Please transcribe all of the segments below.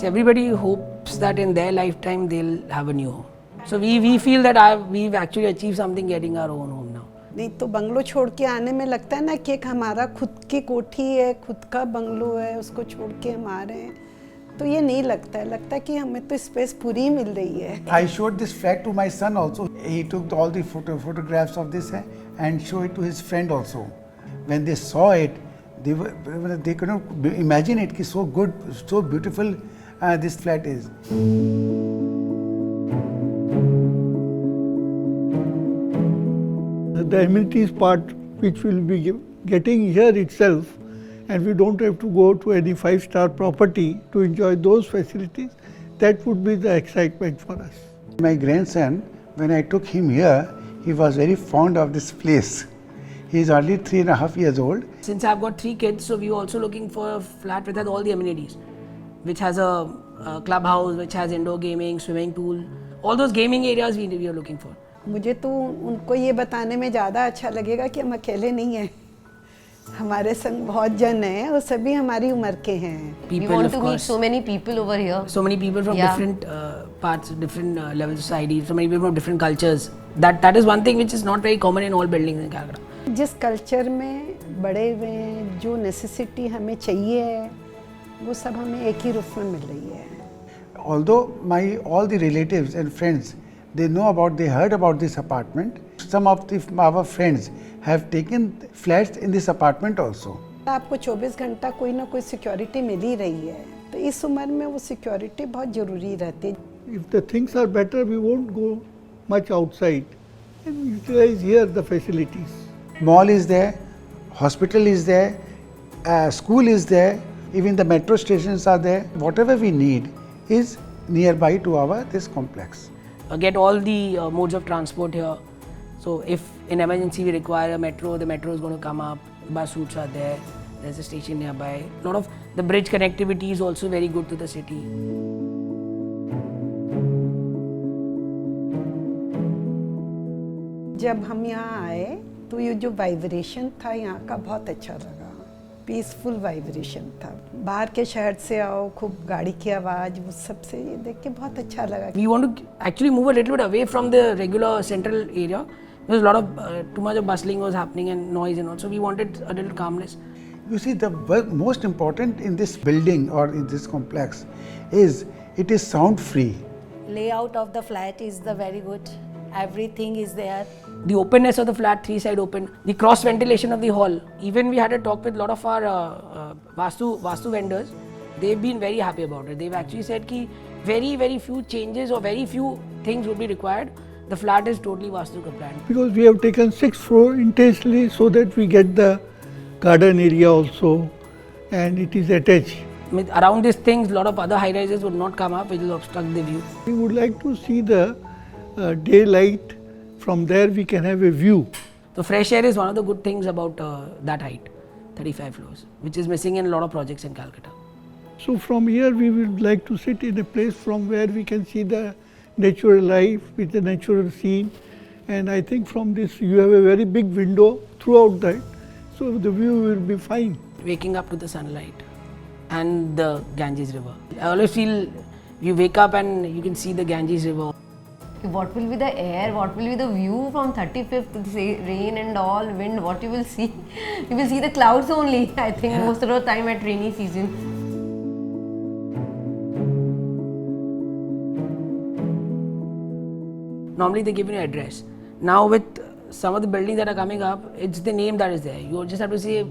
Everybody hopes that in their lifetime they'll have a new home. So we feel that we've actually achieved something getting our own home now. नहीं तो bungalow छोड़ के आने में लगता है ना कि एक हमारा खुद की कोठी है, खुद का बंगलो है, उसको छोड़ के हम आ रहे हैं, तो ये नहीं लगता है कि हमें तो स्पेस पूरी मिल रही है. I showed this flat to my son also. He took all the photographs of this and showed it to his friend also. When they saw it, they couldn't imagine it. So good, so beautiful this flat is. The amenities part which we'll be getting here itself, and we don't have to go to any 5-star property to enjoy those facilities, that would be the excitement for us. My grandson, when I took him here, he was very fond of this place. He is only 3.5 years old. Since I've got 3 kids, so we're also looking for a flat which has all the amenities, which has a clubhouse, which has indoor gaming, swimming pool, all those gaming areas we are looking for. मुझे तो उनको ये बताने में ज़्यादा अच्छा लगेगा कि हम अकेले नहीं हैं. हमारे संग बहुत जन हैं और सभी हमारी उम्र के हैं. We want to meet so many people over here. So many people from different parts, different levels of society, so many people from different cultures. That is one thing which is not very common in all buildings in Calcutta. जिस culture में बड़े हुए हैं, जो necessity हमें चाहिए है, वो सब हमें एक ही रूफ में मिल रही है. Although all the relatives and friends, they heard about this apartment. Some of our friends have taken flats in this apartment also. आपको 24 घंटा कोई ना कोई सिक्योरिटी मिल ही रही है, तो इस उम्र में वो सिक्योरिटी बहुत ज़रूरी रहती है. If the things are better, we won't go much outside and utilize here the facilities. Mall is there, hospital is there, school is there, even the metro stations are there. Whatever we need is nearby to this complex. Get all the modes of transport here. So if in emergency we require a metro, the metro is going to come up. Bus routes are there. There's a station nearby. A lot of the bridge connectivity is also very good to the city. जब हम यहाँ आए तो ये जो vibration था यहाँ का बहुत अच्छा लगा. पीसफुल वाइब्रेशन था. बाहर के शहर से आओ, खूब गाड़ी की आवाज़, वो सब से ये देख के बहुत अच्छा लगा. We want to actually move a little bit away from the regular central area. There was a lot of too much of bustling was happening and noise and all. So we wanted a little calmness. You see, the most important in this building or in this complex is it is sound free. Layout of the flat is very good. Everything is there. The openness of the flat, 3-side open, the cross ventilation of the hall. Even we had a talk with a lot of our Vastu vendors. They've been very happy about it. They've actually said that very few changes or very few things would be required. The flat is totally Vastu compliant. Because we have taken 6th floor intensely so that we get the garden area also, and it is attached. Around these things, a lot of other high rises would not come up, which will obstruct the view. We would like to see the daylight. From there we can have a view. So fresh air is one of the good things about that height, 35 floors, which is missing in a lot of projects in Calcutta. So from here we would like to sit in a place from where we can see the natural life with the natural scene, and I think from this you have a very big window throughout that, so the view will be fine. Waking up to the sunlight and the Ganges river. I always feel you wake up and you can see the Ganges river. What will be the air, what will be the view from 35th, rain and all, wind, what you will see? You will see the clouds only, I think, most of the time at rainy season. Normally they give you an address. Now with some of the buildings that are coming up, it's the name that is there. You just have to say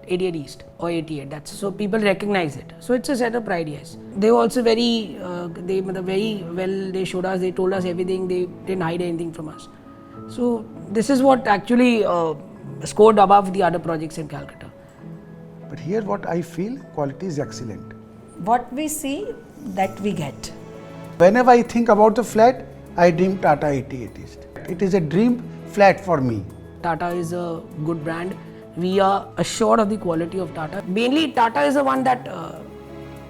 88 East or 88. That's so people recognize it. So it's a set of pride, yes. They were also very well. They showed us. They told us everything. They didn't hide anything from us. So this is what actually scored above the other projects in Calcutta. But here, what I feel, quality is excellent. What we see, that we get. Whenever I think about the flat, I dream Tata 88 East. It is a dream flat for me. Tata is a good brand. We are assured of the quality of Tata. Mainly Tata is the one that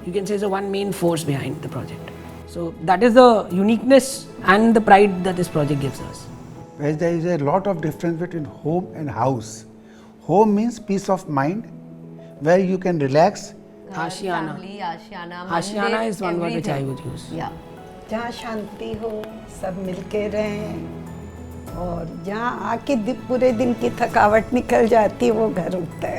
you can say is the one main force behind the project. So that is the uniqueness and the pride that this project gives us. Whereas there is a lot of difference between home and house. Home means peace of mind, where you can relax Ashiana. family, Ashiana, Ashiana mandir, is one word which I everything. would use. Yeah. जहाँ शांति हो, सब मिलके रहें और जहाँ आके पूरे दिन की थकावट निकल जाती है वो घर होता है.